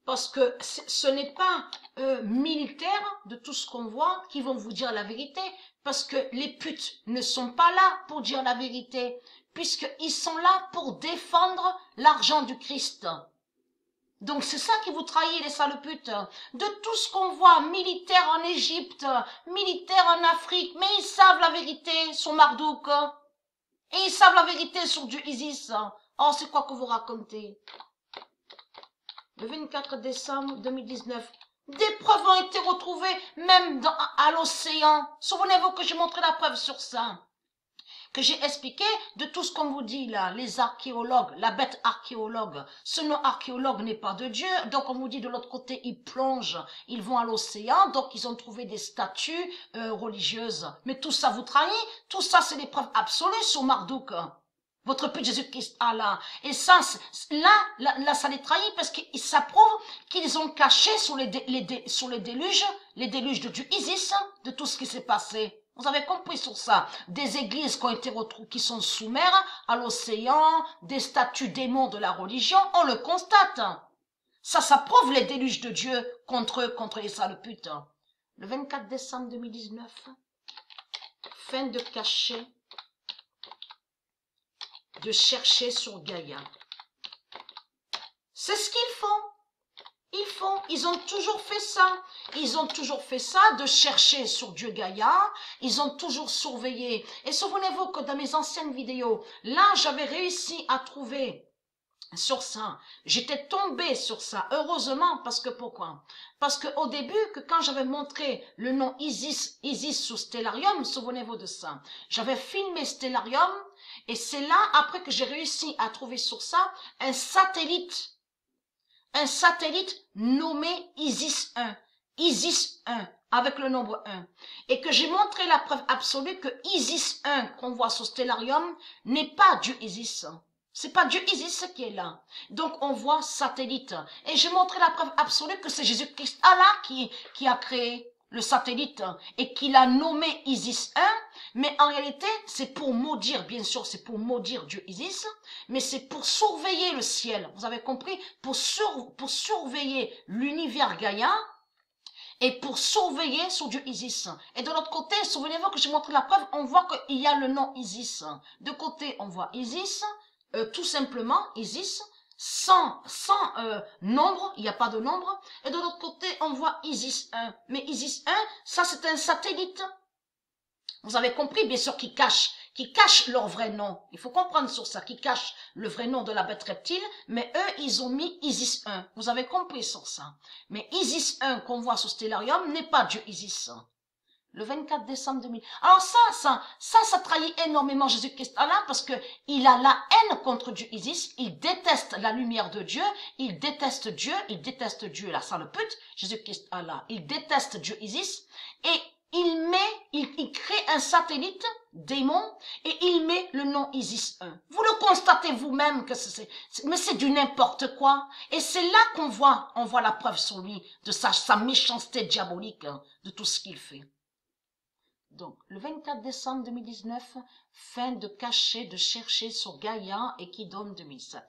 Parce que ce n'est pas militaire de tout ce qu'on voit qui vont vous dire la vérité. Parce que les putes ne sont pas là pour dire la vérité. Puisqu'ils sont là pour défendre l'argent du Christ. Donc c'est ça qui vous trahit, les sales putes. De tout ce qu'on voit, militaire en Égypte, militaire en Afrique, mais ils savent la vérité sur Marduk. Et ils savent la vérité sur du Isis. Oh, c'est quoi que vous racontez? Le 24 décembre 2019, des preuves ont été retrouvées, même à l'océan. Souvenez-vous que j'ai montré la preuve sur ça. Que j'ai expliqué de tout ce qu'on vous dit là, les archéologues, la bête archéologue. Ce nom archéologue n'est pas de Dieu, donc on vous dit de l'autre côté, ils plongent, ils vont à l'océan, donc ils ont trouvé des statues religieuses. Mais tout ça vous trahit, tout ça c'est des preuves absolues sur Marduk. Votre pute Jésus-Christ Allah. Et ça, là, ça les trahit parce que ça prouve qu'ils ont caché sur les déluges de du Isis, de tout ce qui s'est passé. Vous avez compris sur ça. Des églises qui ont été retrouvées, qui sont sous mer, à l'océan, des statues démons de la religion, on le constate. Ça prouve les déluges de Dieu contre les sales putes. Le 24 décembre 2019, fin de cacher, de chercher sur Gaïa. C'est ce qu'ils font. Ils ont toujours fait ça. Ils ont toujours fait ça, de chercher sur Dieu Gaïa. Ils ont toujours surveillé. Et souvenez-vous que dans mes anciennes vidéos, là, j'avais réussi à trouver sur ça. J'étais tombée sur ça. Heureusement, parce que pourquoi? Parce que au début, que quand j'avais montré le nom Isis sur Stellarium, souvenez-vous de ça. J'avais filmé Stellarium, et c'est là, après que j'ai réussi à trouver sur ça, un satellite nommé Isis 1. Isis 1, avec le nombre 1. Et que j'ai montré la preuve absolue que Isis 1, qu'on voit sur Stellarium, n'est pas Dieu Isis. C'est pas Dieu Isis qui est là. Donc on voit satellite. Et j'ai montré la preuve absolue que c'est Jésus-Christ Allah qui a créé le satellite et qu'il a nommé Isis 1, mais en réalité c'est pour maudire, bien sûr c'est pour maudire Dieu Isis, mais c'est pour surveiller le ciel, vous avez compris, pour surveiller l'univers Gaïa et pour surveiller sur Dieu Isis. Et de l'autre côté, souvenez-vous que j'ai montré la preuve, on voit qu'il y a le nom Isis. De côté on voit Isis, tout simplement Isis, sans nombre, il n'y a pas de nombre, et de l'autre côté, on voit Isis 1. Mais Isis 1, ça c'est un satellite. Vous avez compris, bien sûr, qui cache leur vrai nom. Il faut comprendre sur ça, qui cache le vrai nom de la bête reptile, mais eux, ils ont mis Isis 1. Vous avez compris sur ça. Mais Isis 1 qu'on voit sur Stellarium n'est pas Dieu Isis. Le 24 décembre 2000. Alors ça trahit énormément Jésus-Christ Allah parce que il a la haine contre Dieu Isis, il déteste la lumière de Dieu, il déteste Dieu, la sale pute, Jésus-Christ Allah, il déteste Dieu Isis et il crée un satellite démon et il met le nom Isis 1. Vous le constatez vous-même que mais c'est du n'importe quoi. Et c'est là on voit la preuve sur lui de sa méchanceté diabolique, de tout ce qu'il fait. Donc, le 24 décembre 2019, fin de cacher, de chercher sur Gaïa et qui donne 2007.